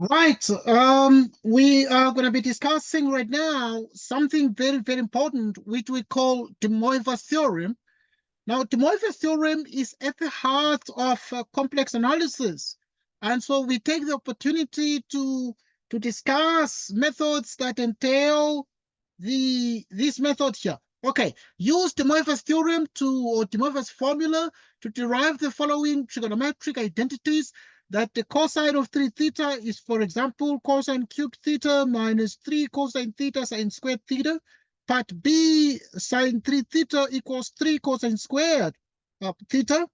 Right. We are going to be discussing right now something very, very important, which we call De Moivre's theorem. Now, De Moivre's theorem is at the heart of complex analysis. And so we take the opportunity to discuss methods that entail this method here. Okay, use De Moivre's theorem or De Moivre's formula to derive the following trigonometric identities: that the cosine of 3 theta is, for example, cosine cubed theta minus 3 cosine theta sine squared theta. Part B, sine 3 theta equals 3 cosine squared of theta.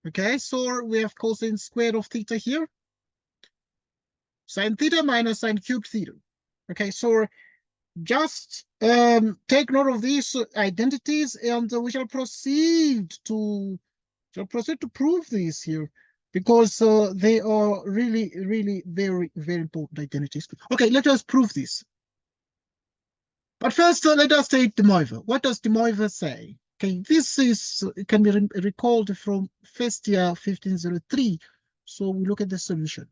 Okay, so we have cosine squared of theta here. Sine theta minus sine cubed theta. Okay, so just take note of these identities, and we shall proceed to prove these here, because they are really, really very, very important identities. Okay, let us prove this. But first, let us take De Moivre. What does De Moivre say? Okay, this is can be recalled from first year 1503. So we look at the solution.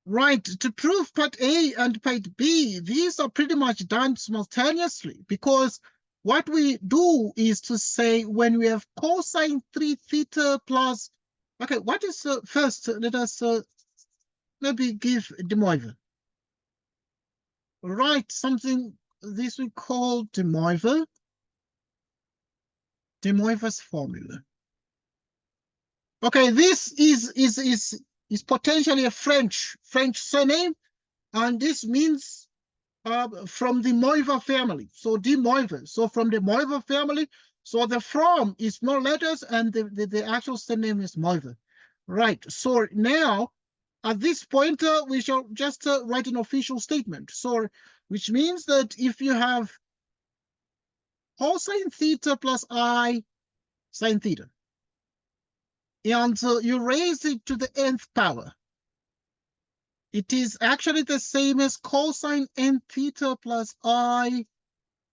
Right, to prove part A and part B, these are pretty much done simultaneously, because what we do is to say when we have cosine 3 theta plus, okay, what is first, let us maybe give De Moivre. Right, something, this we call De Moivre's formula. Okay, this is potentially a French surname, and this means from the Moivre family. So De Moivre. So from the Moivre family. So the from is small letters, and the actual surname is Moivre. Right. So now at this point, we shall just write an official statement. So which means that if you have cosine theta plus I sine theta, and you raise it to the nth power, it is actually the same as cosine n theta plus I,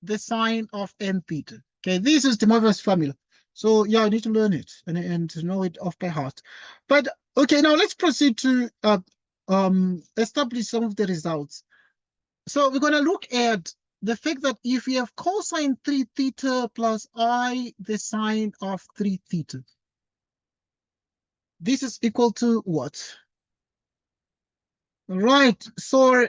the sine of n theta. Okay, this is De Moivre's formula. So yeah, I need to learn it and to know it off by heart. But okay, now let's proceed to establish some of the results. So we're going to look at the fact that if we have cosine 3 theta plus I, the sine of 3 theta, this is equal to what? Right, so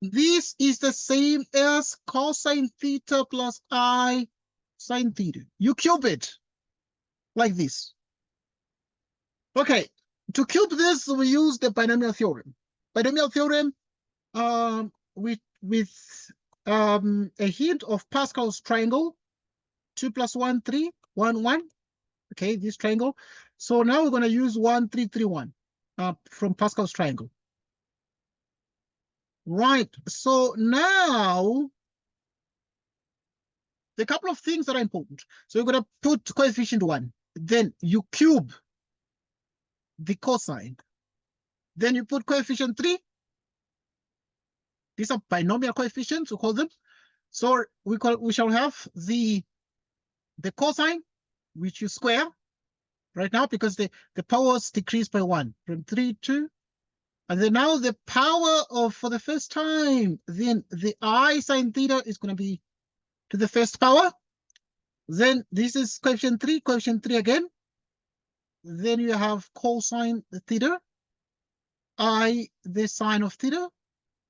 this is the same as cosine theta plus I sine theta. You cube it like this. Okay, to cube this, we use the binomial theorem. Binomial theorem with a hint of Pascal's triangle, 2 plus 1, 3, 1, 1. Okay, this triangle. So now we're going to use 1, 3, 3, 1 from Pascal's triangle. Right, so now the couple of things that are important. So you're going to put coefficient 1. Then you cube the cosine. Then you put coefficient 3. These are binomial coefficients, we call them. So we shall have the cosine, which you square right now, because the powers decrease by 1 from 3 to, and then now the power of, for the first time, then the I sine theta is going to be to the first power. Then this is coefficient 3 again. Then you have cosine theta, I the sine of theta.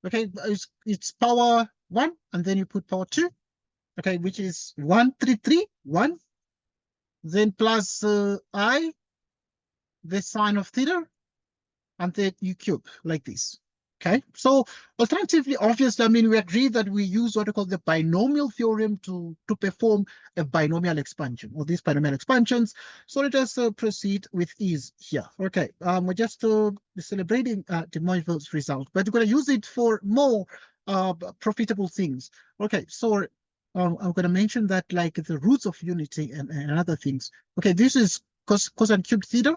Okay, it's power 1, and then you put power 2. Okay, which is 1, 3, 3, 1. Then plus I the sine of theta, and then you cube like this. Okay, so alternatively, obviously, I mean, we agree that we use what we call the binomial theorem to perform a binomial expansion, or these binomial expansions. So let us proceed with ease here. Okay, we're just celebrating De Moivre's result, but we're going to use it for more profitable things. Okay, so I'm going to mention that, like, the roots of unity and other things. Okay, this is cosine cubed theta.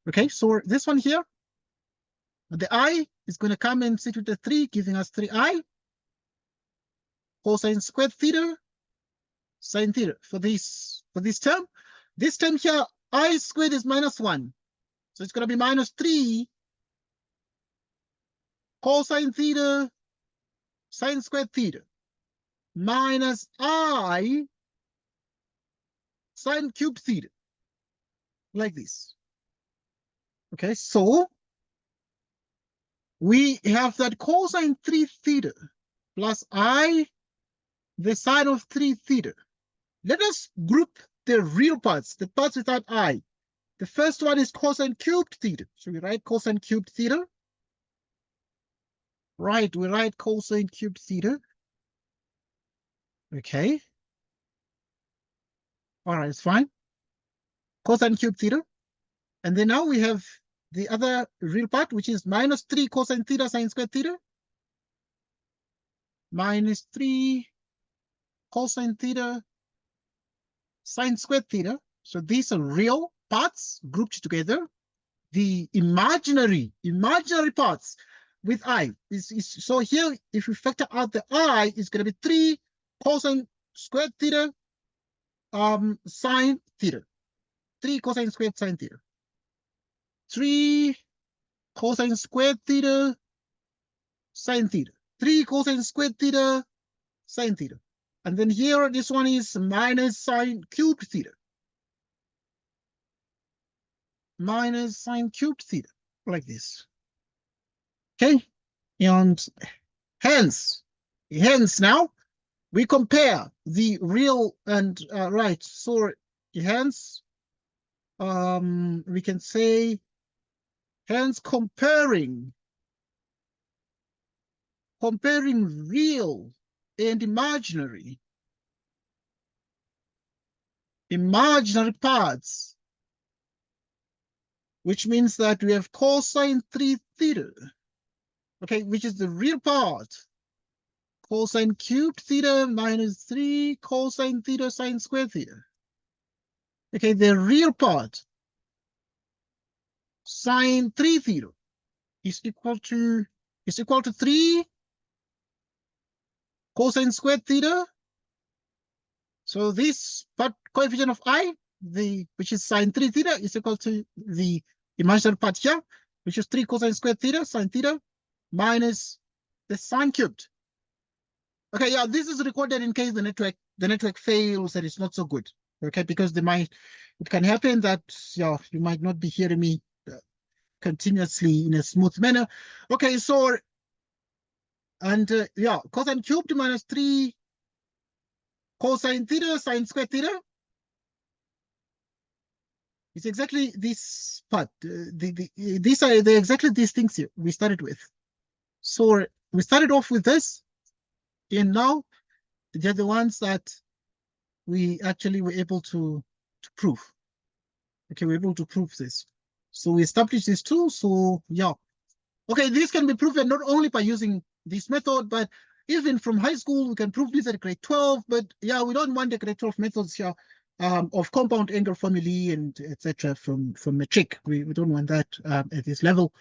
Okay, so this one here, the I is going to come and sit with the 3, giving us 3i. Cosine squared theta, sine theta for this term. This term here, I squared is minus 1. So it's going to be minus 3 cosine theta sine squared theta minus I sine cubed theta, like this. Okay, so we have that cosine 3 theta plus I, the sine of 3 theta. Let us group the real parts, the parts without I. The first one is cosine cubed theta. So we write cosine cubed theta. Right, we write cosine cubed theta. Okay. All right, it's fine. Cosine cubed theta. And then now we have the other real part, which is minus 3 cosine theta sine squared theta. Minus 3 cosine theta sine squared theta. So these are real parts grouped together. The imaginary parts with I is so here, if we factor out the I, it's going to be 3 cosine squared theta sine theta. 3 cosine squared sine theta. 3 cosine squared theta sine theta. 3 cosine squared theta sine theta. And then here, this one is minus sine cubed theta. Minus sine cubed theta, like this. Okay, and hence now we compare the real and right. So hence we can say hence comparing real and imaginary parts, which means that we have cosine 3 theta, okay, which is the real part, cosine cubed theta minus 3 cosine theta sine squared theta. Okay, the real part, sine 3 theta is equal to 3 cosine squared theta. So this part coefficient of I, which is sine 3 theta, is equal to the imaginary part here, which is 3 cosine squared theta sine theta minus the sine cubed. Okay, yeah, this is recorded in case the network fails and it's not so good. Okay, because it can happen that you might not be hearing me continuously in a smooth manner. Okay, so and yeah, cosine cubed minus 3 cosine theta sine squared theta is exactly this part. These are exactly these things here we started with. So we started off with this, and now they're the ones that we actually were able to prove. Okay, we're able to prove this. So we established these two. So yeah. Okay, this can be proven not only by using this method, but even from high school, we can prove this at grade 12. But yeah, we don't want the grade 12 methods here of compound angle formulae and etc. from matric. We don't want that at this level.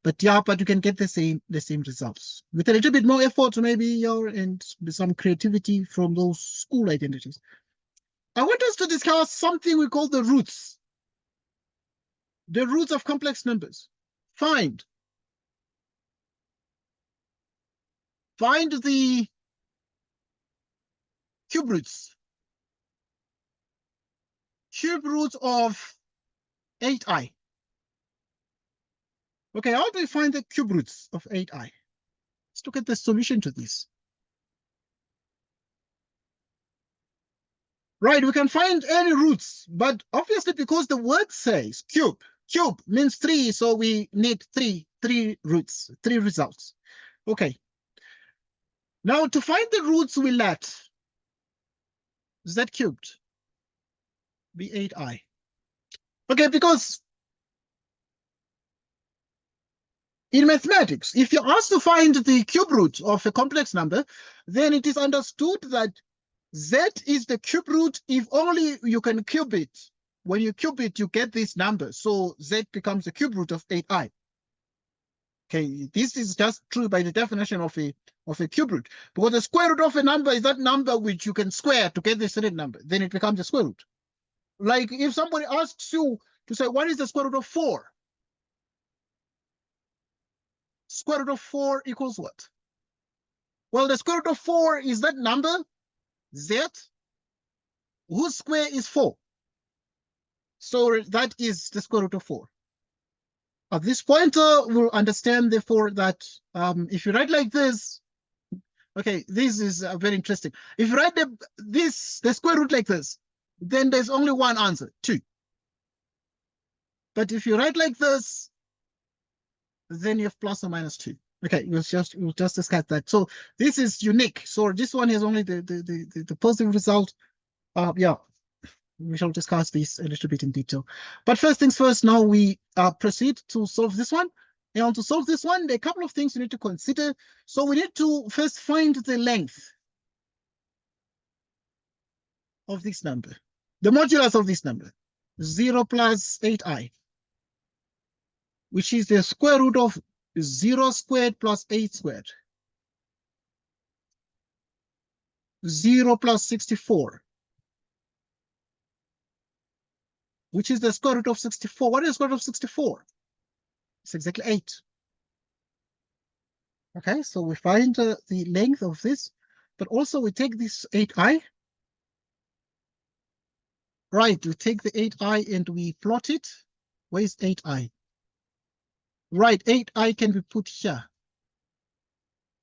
But yeah, but you can get the same results with a little bit more effort, maybe, and some creativity from those school identities. I want us to discuss something we call the roots. The roots of complex numbers. Find the cube roots. Cube roots of 8i. Okay, how do we find the cube roots of 8i? Let's look at the solution to this. Right, we can find any roots, but obviously because the word says cube means 3, so we need three roots, 3 results. Okay. Now to find the roots, we let z cubed be 8i. Okay, because in mathematics, if you're asked to find the cube root of a complex number, then it is understood that z is the cube root if only you can cube it. When you cube it, you get this number. So z becomes the cube root of 8i. Okay, this is just true by the definition of a cube root. Because the square root of a number is that number which you can square to get the certain number. Then it becomes a square root. Like if somebody asks you to say, what is the square root of 4? square root of 4 equals what? Well, the square root of 4 is that number, z, whose square is 4. So that is the square root of 4. At this point, we'll understand, therefore, that if you write like this, okay, this is very interesting. If you write the square root like this, then there's only one answer, 2. But if you write like this, then you have plus or minus 2. Okay, we'll just discuss that. So this is unique. So this one has only the positive result. Yeah, we shall discuss this a little bit in detail. But first things first, now we proceed to solve this one. And to solve this one, there are a couple of things we need to consider. So we need to first find the length of this number, the modulus of this number, 0 plus 8i, which is the square root of 0 squared plus 8 squared. 0 plus 64, which is the square root of 64. What is the square root of 64? It's exactly 8. Okay, so we find the length of this, but also we take this 8i. Right, we take the 8i and we plot it. Where is 8i? Right, 8i can be put here.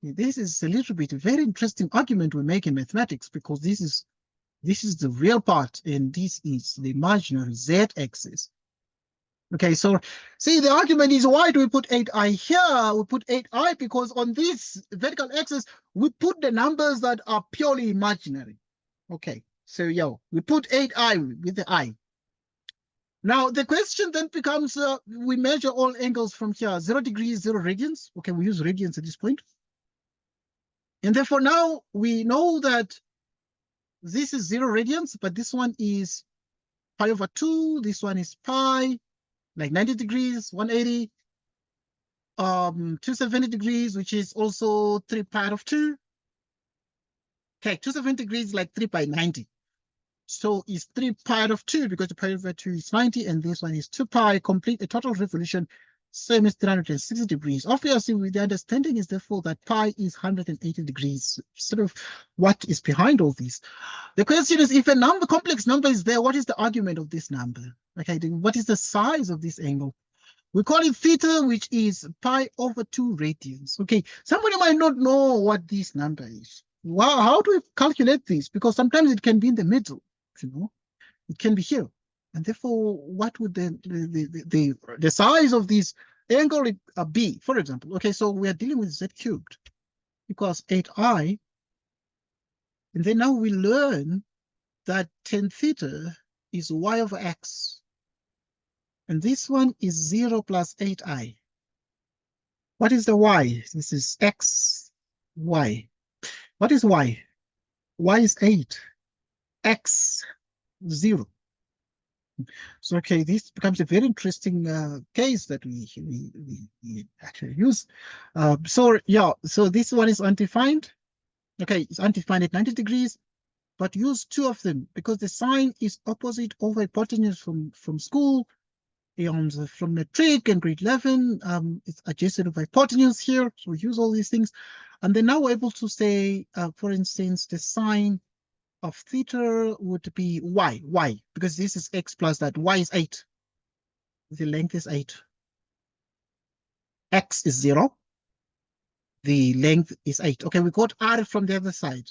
This is a little bit very interesting argument we make in mathematics, because this is the real part and this is the imaginary z-axis. Okay, so see, the argument is, why do we put 8i here? We put 8i because on this vertical axis, we put the numbers that are purely imaginary. Okay, so yeah, we put 8i with the I. Now, the question then becomes, we measure all angles from here, 0 degrees, 0 radians. Okay, we use radians at this point. And therefore now we know that this is 0 radians, but this one is pi over 2. This one is pi, like 90 degrees, 180, 270 degrees, which is also 3 pi out of 2. Okay, 270 degrees, like 3 pi 90. So it's 3 pi out of 2 because the pi over 2 is 90, and this one is 2 pi, complete a total revolution, same as 360 degrees. Obviously, with the understanding is therefore that pi is 180 degrees, sort of what is behind all this. The question is, if a number, complex number is there, what is the argument of this number? Okay, what is the size of this angle? We call it theta, which is pi over 2 radians. Okay, somebody might not know what this number is. Wow, how do we calculate this? Because sometimes it can be in the middle. You know, it can be here, and therefore, what would the size of this angle be? For example, okay, so we are dealing with z cubed because 8i, and then now we learn that tan theta is y over x, and this one is 0 plus 8i. What is the y? This is x, y. What is y? Y is 8. X 0. So okay, this becomes a very interesting case that we actually use. So yeah, so this one is undefined. Okay, it's undefined at 90 degrees, but use 2 of them because the sign is opposite over hypotenuse from school, and from metric and grade 11. It's adjacent of hypotenuse here, so we use all these things, and then now we're able to say, for instance, the sign of theta would be y, because this is x plus that. Y is 8. The length is 8. X is 0. The length is 8. Okay, we got r from the other side.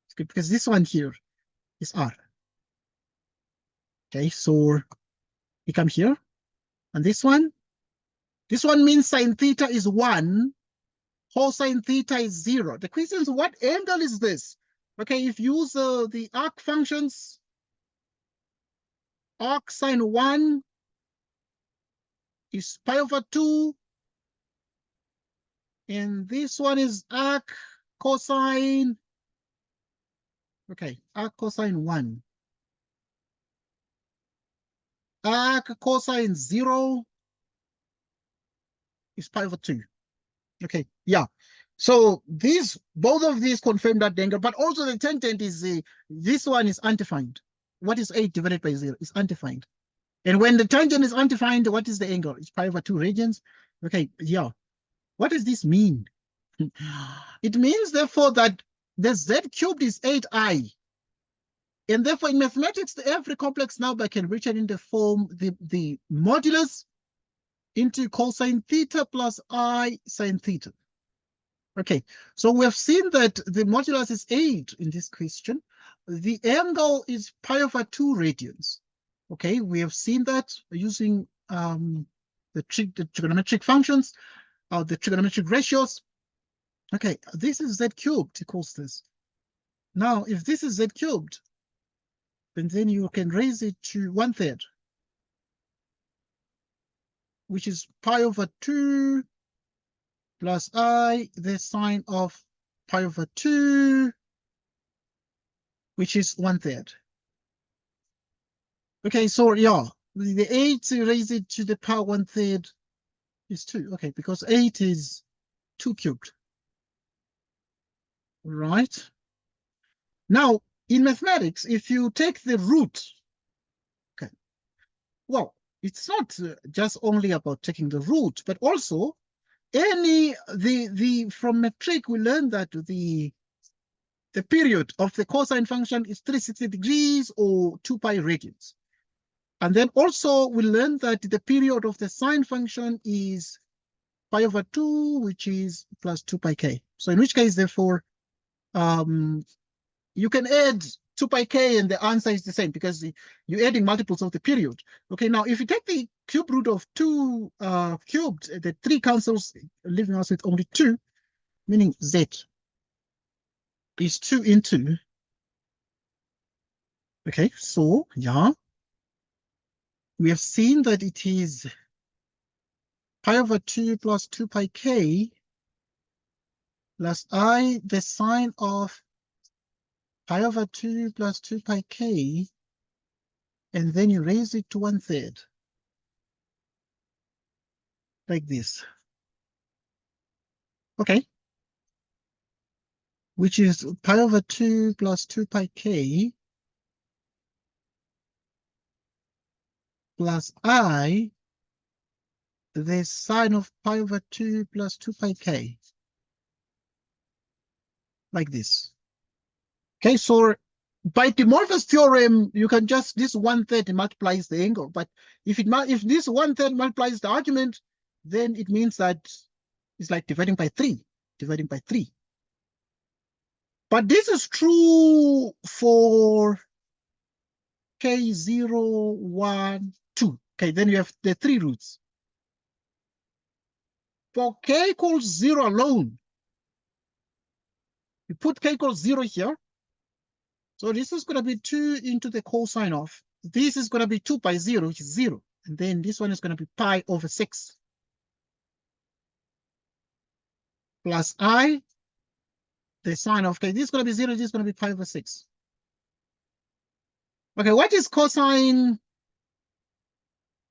It's good because this one here is r. Okay, so we come here. And this one means sine theta is 1. Cosine theta is 0. The question is, what angle is this? Okay, if you use the arc functions, arc sine 1 is pi over 2, and this one is arc cosine. Okay, arc cosine 1. Arc cosine 0 is pi over 2. Okay, yeah. So both of these confirm that angle, but also the tangent is this one is undefined. What is 8 divided by 0? It's undefined. And when the tangent is undefined, what is the angle? It's pi over 2 radians. Okay, yeah. What does this mean? It means, therefore, that the z cubed is 8i. And therefore, in mathematics, every complex number can be written in the form, the modulus into cosine theta plus I sine theta. Okay, so we have seen that the modulus is 8 in this question. The angle is pi over 2 radians. Okay, we have seen that using the trigonometric functions, the trigonometric ratios. Okay, this is z cubed equals this. Now, if this is z cubed, then you can raise it to 1/3, which is pi over 2 plus I, the sine of pi over 2, which is 1/3. Okay, so yeah, the 8 raise it to the power 1/3 is 2. Okay, because 8 is 2 cubed. Right? Now, in mathematics, if you take the root, okay, well, it's not just only about taking the root, but also from metric we learned that the period of the cosine function is 360 degrees or 2 pi radians. And then also we learned that the period of the sine function is pi over 2, which is plus 2 pi k. So in which case, therefore, you can add 2 pi k and the answer is the same because you're adding multiples of the period. Okay, now if you take the cube root of 2 cubed, the 3 cancels, leaving us with only 2, meaning z is 2 into. Okay, so yeah, we have seen that it is pi over 2 plus 2 pi k plus I, the sine of pi over 2 plus 2 pi k, and then you raise it to 1/3, like this. Okay, which is pi over 2 plus 2 pi k plus I, the sine of pi over 2 plus 2 pi k, like this. Okay, so by De Morgan's theorem, you can just, this 1/3 multiplies the angle, but if this 1/3 multiplies the argument, then it means that it's like dividing by 3. But this is true for k0, 1, 2. Okay, then you have the 3 roots. For k equals 0 alone, you put k equals 0 here. So this is going to be 2 into the cosine of, this is going to be 2 by 0, which is 0. And then this one is going to be pi over 6. Plus I, the sine of k. This is going to be 0, this is going to be pi over 6. Okay, what is cosine?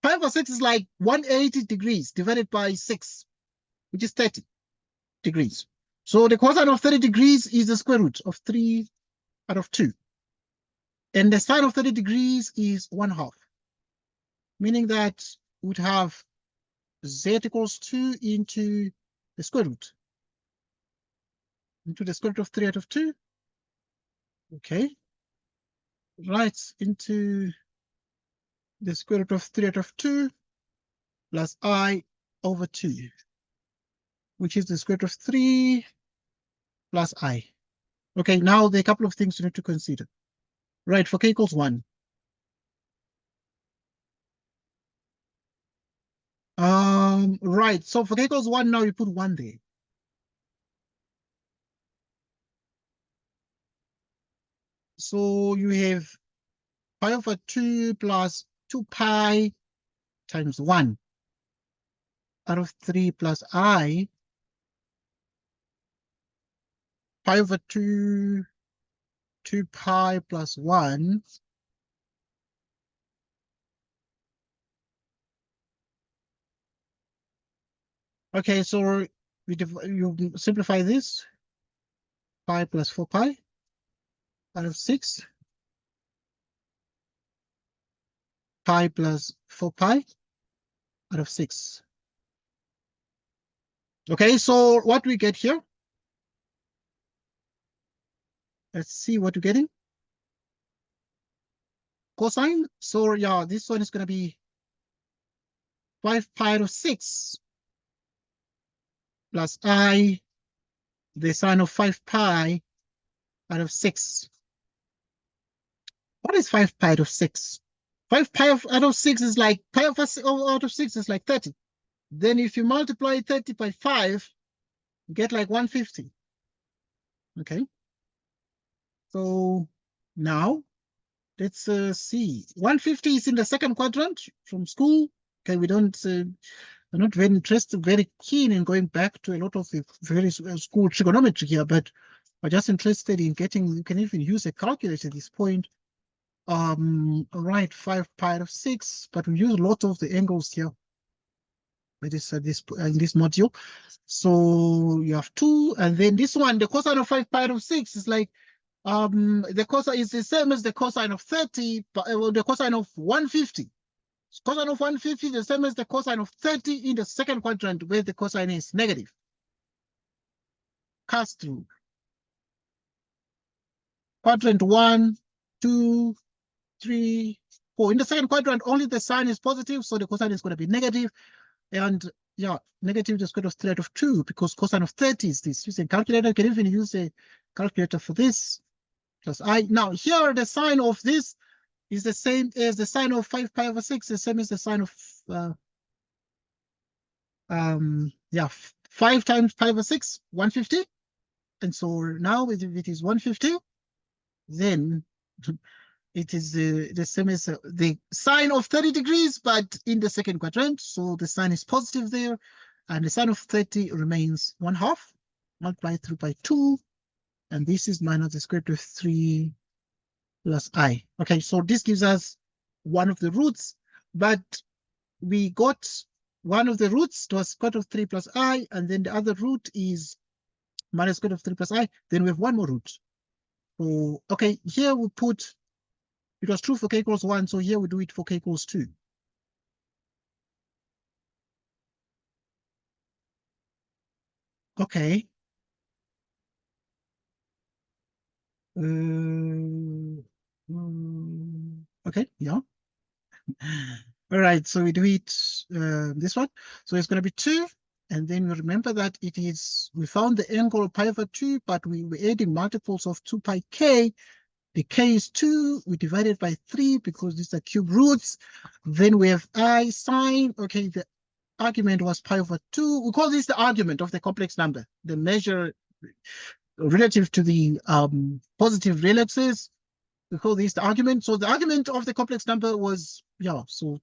Pi over 6 is like 180 degrees divided by 6, which is 30 degrees. So the cosine of 30 degrees is the square root of 3 out of 2. And the sine of 30 degrees is 1/2, meaning that we would have z equals 2 into the square root, into the square root of 3 out of 2. Okay, right, into the square root of 3 out of 2 plus I over 2, which is the square root of 3 plus I. Okay, now there are a couple of things you need to consider. Right, for k equals 1. Right, so for k equals 1, now you put 1 there. So you have pi over 2 plus 2 pi times 1 out of 3 plus I, pi over 2, 2 pi plus 1. Okay, so you simplify this. Pi plus 4 pi out of 6. Pi plus 4 pi out of 6. Okay, so what we get here? Let's see what we're getting. Cosine. So yeah, this one is going to be 5 pi of 6 plus I, the sine of 5 pi out of 6. What is 5 pi out of 6? 5 pi out of 6 is like, pi out of 6 is like 30. Then if you multiply 30 by 5, you get like 150. Okay. So now let's see. 150 is in the second quadrant from school. Okay, we don't, I'm not very interested, very keen in going back to a lot of the various school trigonometry here, but I'm just interested in getting, you can even use a calculator at this point. Right, 5 pi out of 6, but we use a lot of the angles here. That is this in this module. So you have 2, and then this one, the cosine of 5 pi out of 6 is like the cosine is the same as the cosine of 30, but the cosine of 150. Cosine of 150 is the same as the cosine of 30 in the second quadrant where the cosine is negative. Cast through. Quadrant 1, 2, 3, 4. In the second quadrant, only the sign is positive, so the cosine is going to be negative. And yeah, negative the square root of 3 out of 2, because cosine of 30 is this. Use a calculator. You can even use a calculator for this. Plus I. Now here, the sign of this is the same as the sign of 5 pi over 6, the same as the sign of 5 times pi over 6, 150. And so now if it is 150, then it is the same as the sine of 30 degrees, but in the second quadrant. So the sign is positive there, and the sine of 30 remains 1/2, multiplied through by 2, and this is minus the square root of 3 plus I. Okay, so this gives us one of the roots, but we got one of the roots was square root of 3 plus I, and then the other root is minus square root of 3 plus I. Then we have one more root. So, okay, here we put, it was true for k equals 1, so here we do it for k equals 2. Okay. Okay, yeah. All right, so we do it this one. So it's going to be 2. And then we remember that it is, we found the angle of pi over 2, but we were adding multiples of 2 pi k. The k is 2. We divided by 3 because these are cube roots. Then we have I sine. Okay, the argument was pi over 2. We call this the argument of the complex number, the measure relative to the positive real axis. We call this the argument. So the argument of the complex number was, yeah, so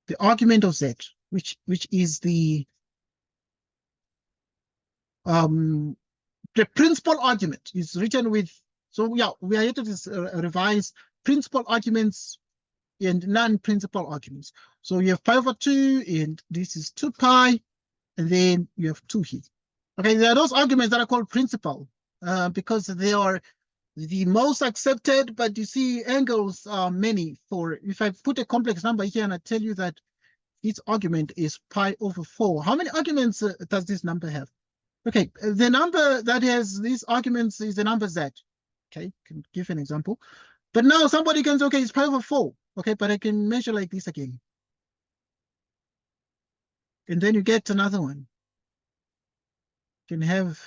the argument of z, which is the principal argument is written with, so yeah, we are here to revise principal arguments and non-principal arguments. So you have pi over 2, and this is 2 pi, and then you have 2 here. Okay, there are those arguments that are called principal because they are the most accepted, but you see angles are many for, if I put a complex number here and I tell you that its argument is pi over 4, how many arguments does this number have? Okay, the number that has these arguments is the number z. Okay, can give an example. But now somebody can say, okay, it's pi over 4. Okay, but I can measure like this again. And then you get another one. You can have,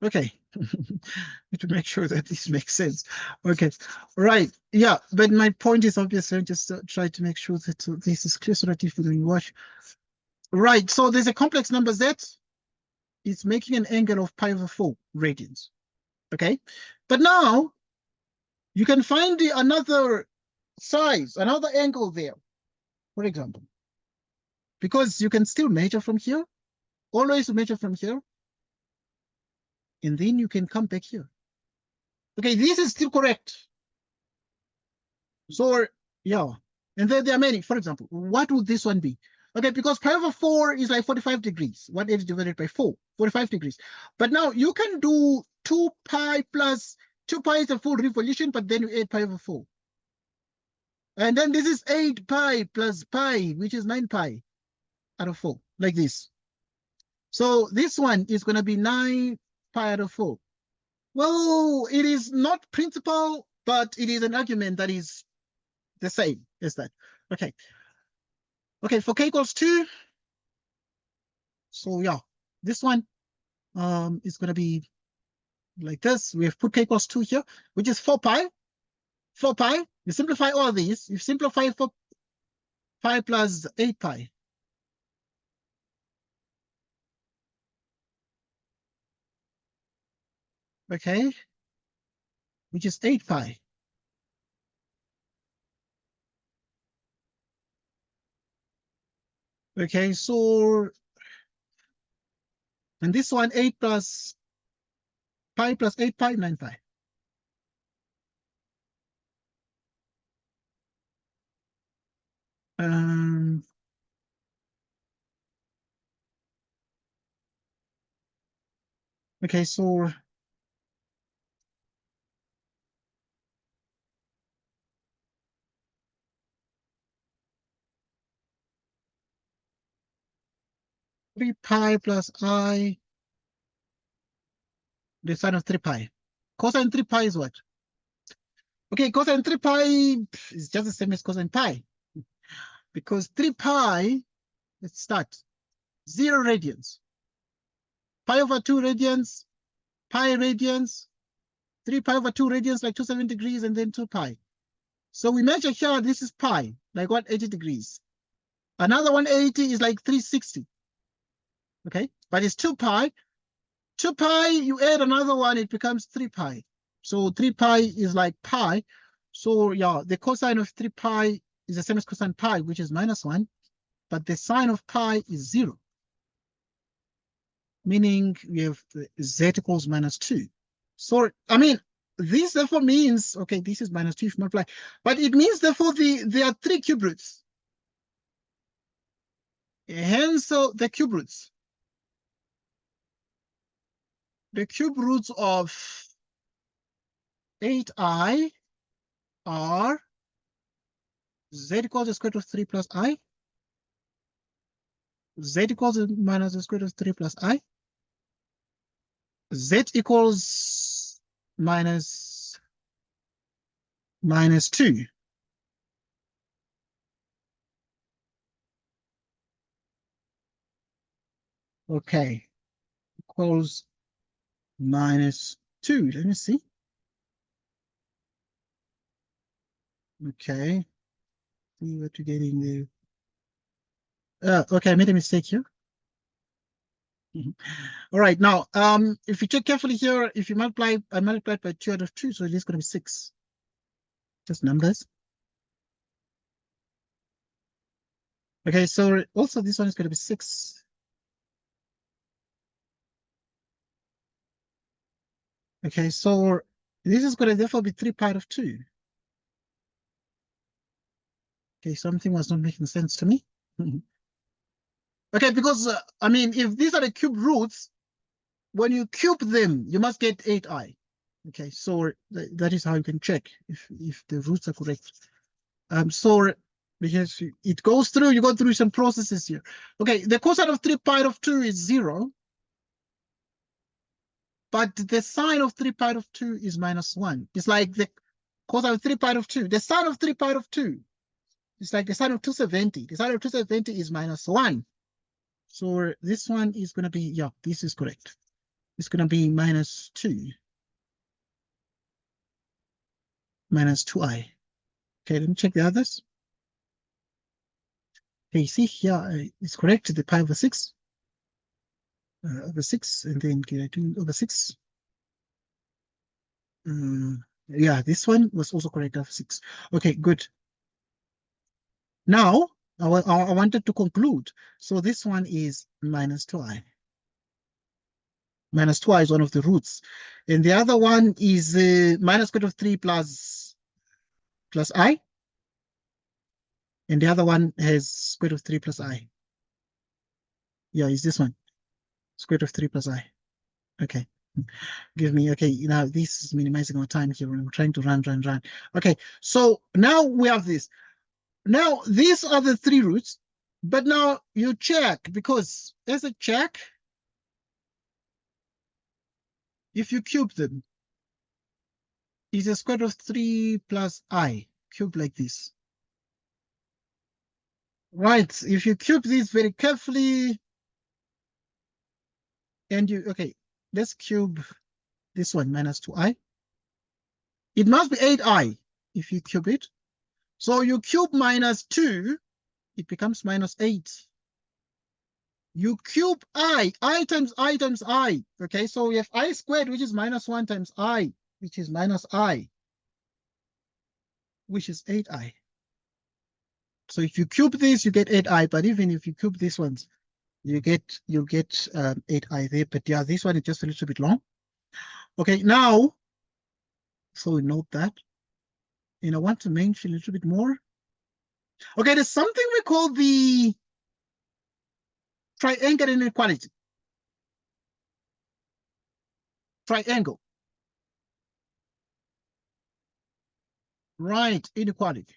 okay, to make sure that this makes sense. Okay, right, yeah, but my point is obviously just try to make sure that this is clear so that if you watch. Right, so there's a complex number z. It's making an angle of pi over 4 radians. Okay, but now you can find another size, another angle there, for example, because you can still measure from here, always measure from here, and then you can come back here. Okay, this is still correct. So, yeah, and then there are many. For example, what would this one be? Okay, because pi over 4 is like 45 degrees. 1/8 divided by 4, 45 degrees. But now you can do 2 pi plus 2 pi is a full revolution, but then you add pi over 4. And then this is 8 pi plus pi, which is 9 pi. out of 4, like this. So this one is going to be 9 pi out of 4. Well, it is not principal, but it is an argument that is the same as that. Okay. Okay, for k equals 2. So yeah, this one is going to be like this. We have put k equals 2 here, which is 4 pi. 4 pi. You simplify all these. You simplify 4 pi plus 8 pi. Okay, which is 8 pi. Okay, so, and this one, 8 plus pi plus 8 pi, 9 pi. Okay, so 3 pi plus I, the sine of 3 pi. Cosine 3 pi is what? Okay, cosine 3 pi is just the same as cosine pi. Because 3 pi, let's start, 0 radians. Pi over 2 radians, pi radians, 3 pi over 2 radians, like 270 degrees, and then 2 pi. So we measure here, this is pi, like 180 degrees. Another 180 is like 360. Okay, but it's 2 pi. 2 pi, you add another one, it becomes 3 pi. So 3 pi is like pi. So yeah, the cosine of 3 pi is the same as cosine pi, which is -1. But the sine of pi is 0. Meaning we have z equals -2. So, I mean, this therefore means, okay, this is -2 if multiply. But it means therefore there are 3 cube roots. Hence, so the cube roots. The cube roots of 8i are z equals the square root of 3 plus I, z equals minus the square root of 3 plus I, z equals minus 2. Okay, equals -2. Let me see. Okay, see what you're getting there. Okay, I made a mistake here. All right, now, if you check carefully here, if you multiply, I multiplied by 2 out of 2, so it is going to be 6. Just numbers. Okay, so also this one is going to be 6. Okay, so this is going to therefore be 3 pi out of 2. Okay, something was not making sense to me. Okay, because, I mean, if these are the cube roots, when you cube them, you must get 8i. Okay, so that is how you can check if the roots are correct. So because it goes through, you go through some processes here. Okay, the cosine of 3 pi out of 2 is 0. But the sine of 3 pi out of 2 is -1. It's like the cosine of 3 pi out of 2. The sine of 3 pi out of 2 is like the sine of 270. The sine of 270 is -1. So this one is going to be, yeah, this is correct. It's going to be -2. -2i. Okay, let me check the others. Okay, you see here, it's correct, the pi over 6. Over 6, and then can I do over 6? Yeah, this one was also correct, over 6. Okay, good. Now, I wanted to conclude. So this one is -2i. -2i is one of the roots. And the other one is minus square root of 3 plus I. And the other one has square root of 3 plus I. Yeah, it's this one. Square root of 3 plus I. Okay. Give me, okay, now this is minimizing our time here. We're trying to run. Okay, so now we have this. Now, these are the 3 roots. But now you check, because as a check, if you cube them, it's a square root of 3 plus I, cubed like this. Right, if you cube this very carefully, and you, okay, let's cube this one, minus 2I. It must be 8I if you cube it. So you cube minus 2, it becomes minus 8. You cube I times I times I. Okay, so we have I squared, which is minus 1 times I, which is minus I, which is 8I. So if you cube this, you get 8I, but even if you cube these ones, you get 8I there. But yeah, this one is just a little bit long. Okay, now, so we note that. And I want to mention a little bit more. Okay, there's something we call the triangle inequality. Triangle. Right, inequality.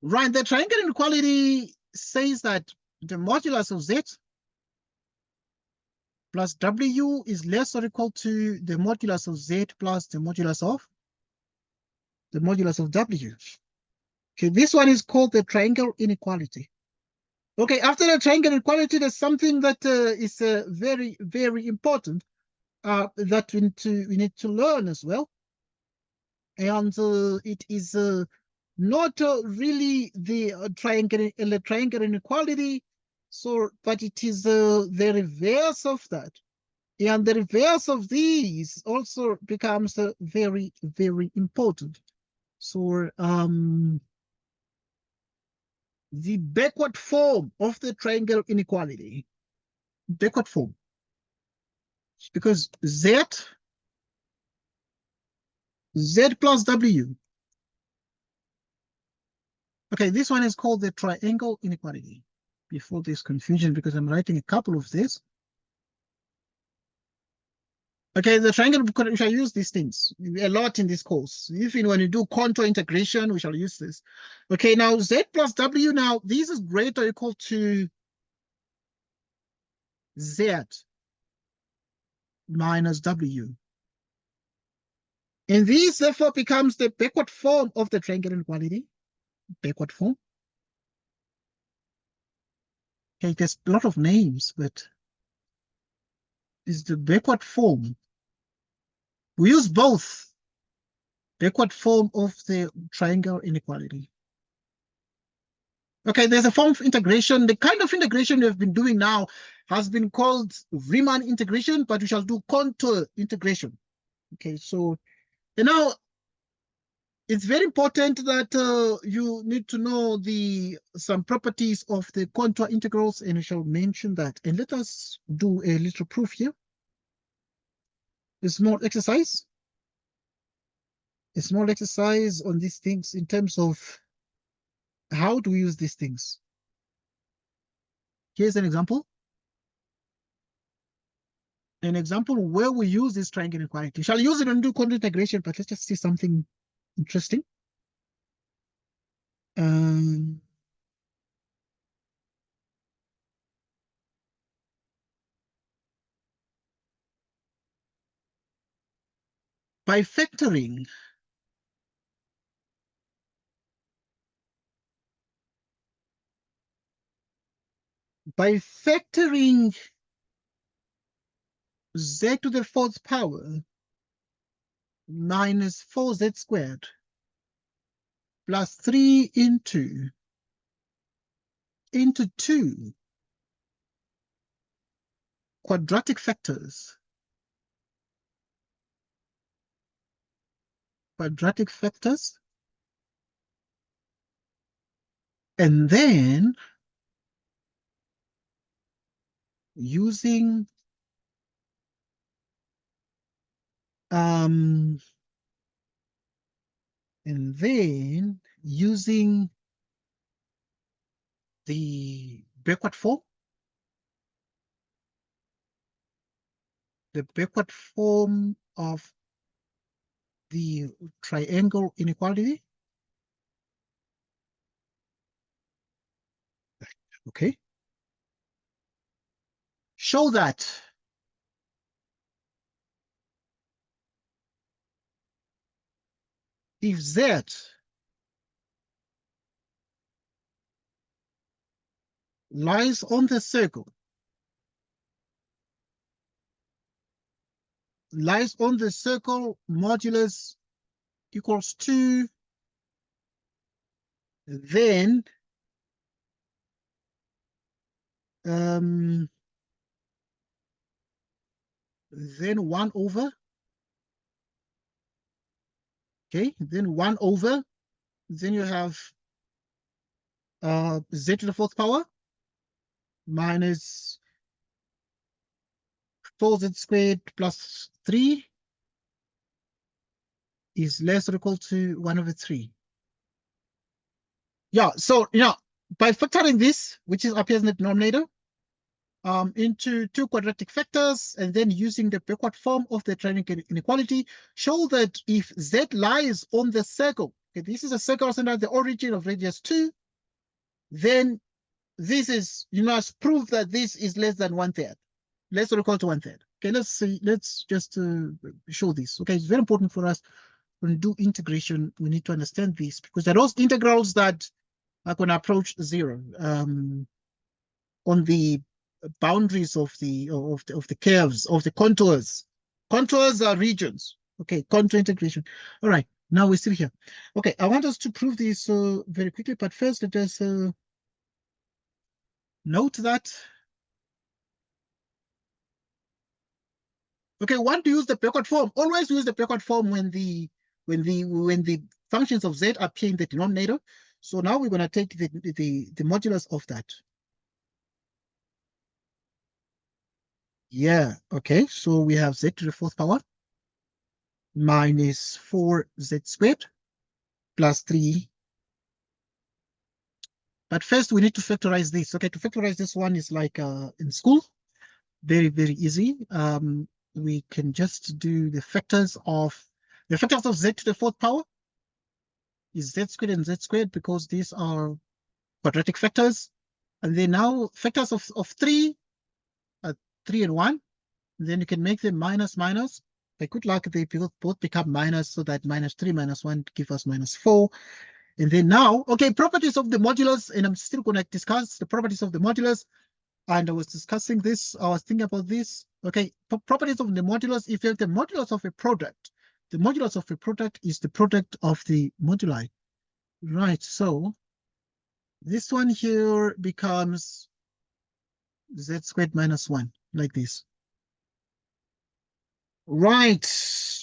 Right, the triangle inequality says that the modulus of Z plus W is less or equal to the modulus of Z plus the modulus of W. Okay, this one is called the triangle inequality. Okay, after the triangle inequality, there's something that is very, very important that we need to learn as well. And it is not really the triangle inequality, so, but it is the reverse of that. And the reverse of these also becomes very, very important. So the backward form of the triangle inequality, backward form, because Z plus W. Okay, this one is called the triangle inequality. Before this confusion, because I'm writing a couple of this. Okay, the triangle, we shall use these things a lot in this course. Even when you do contour integration, we shall use this. Okay, now Z plus W, now this is greater or equal to Z minus W. And this therefore becomes the backward form of the triangle inequality. Backward form. Okay, there's a lot of names, but it's the backward form. We use both. Backward form of the triangle inequality. Okay, there's a form of integration. The kind of integration we have been doing now has been called Riemann integration, but we shall do contour integration. Okay, so and now it's very important that you need to know some properties of the contour integrals, and we shall mention that. And let us do a little proof here. A small exercise. A small exercise on these things in terms of how do we use these things. Here's an example. An example where we use this triangle inequality. Shall use it and do contour integration, but let's just see something interesting. By factoring Z to the 4th power minus 4Z squared plus 3 into 2 quadratic factors. And then using the backward form, of the triangle inequality. Okay. Show that if Z lies on the circle, modulus equals 2, then then 1 over, okay, then 1 over, then you have Z to the 4th power minus 4Z squared plus 3 is less or equal to 1 over 3. Yeah, so, by factoring this, which appears in the denominator, into 2 quadratic factors, and then using the backward form of the triangle inequality, show that if Z lies on the circle, okay, this is a circle centered at the origin of radius 2, then this is, you must prove that this is less than 1/3, less or equal to 1/3. Okay, let's see, let's just show this. Okay, it's very important for us when we do integration. We need to understand this because there are those integrals that are going to approach 0 on the boundaries of the curves, of the contours. Contours are regions. Okay, contour integration. All right, now we're still here. Okay, I want us to prove this very quickly, but first let us note that. Okay, want to use the backward form. Always use the backward form when the functions of Z appear in the denominator. So now we're going to take the modulus of that. Yeah, okay, so we have Z to the 4th power minus 4Z squared plus 3. But first we need to factorize this. Okay, to factorize this one is like in school, very, very easy. We can just do the factors of Z to the 4th power is Z squared and Z squared because these are quadratic factors. And then now factors of 3 are 3 and 1. And then you can make them minus minus. By good luck, they both become minus, so that minus 3 minus 1 give us minus 4. And then now, okay, properties of the modulus, and I'm still going to discuss the properties of the modulus. And I was discussing this, I was thinking about this. Okay, properties of the modulus. If you have the modulus of a product, the modulus of a product is the product of the moduli. Right, so this one here becomes Z squared minus 1, like this. Right,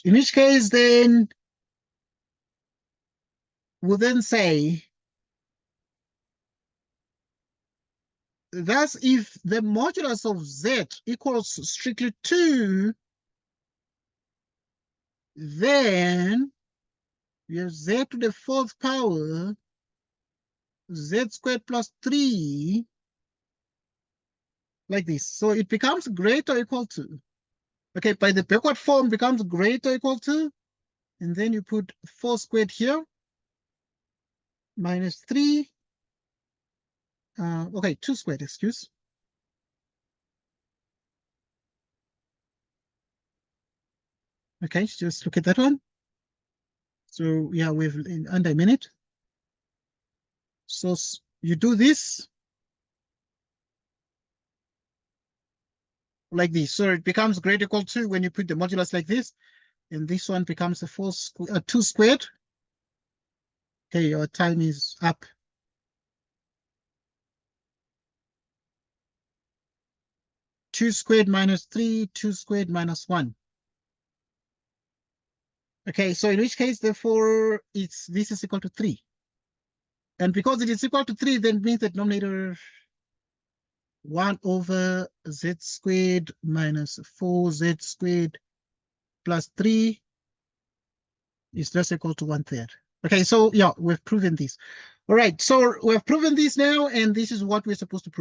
in which case then we'll then say, thus if the modulus of Z equals strictly 2, then we have Z to the 4th power, Z squared plus 3, like this. So it becomes greater or equal to, okay, by the backward form becomes greater or equal to, and then you put 4 squared here, minus 3, okay, 2 squared, excuse. Okay, just look at that one. So yeah, we've in under a minute. So you do this like this. So it becomes greater or equal to when you put the modulus like this, and this one becomes a 2 squared. Okay, your time is up. Two squared minus 3, 2 squared minus 1. Okay, so in which case, therefore, this is equal to 3. And because it is equal to 3, then means that denominator 1 over Z squared minus 4Z squared plus 3 is less equal to 1/3. Okay, so yeah, we've proven this. All right, so we've proven this now, and this is what we're supposed to prove.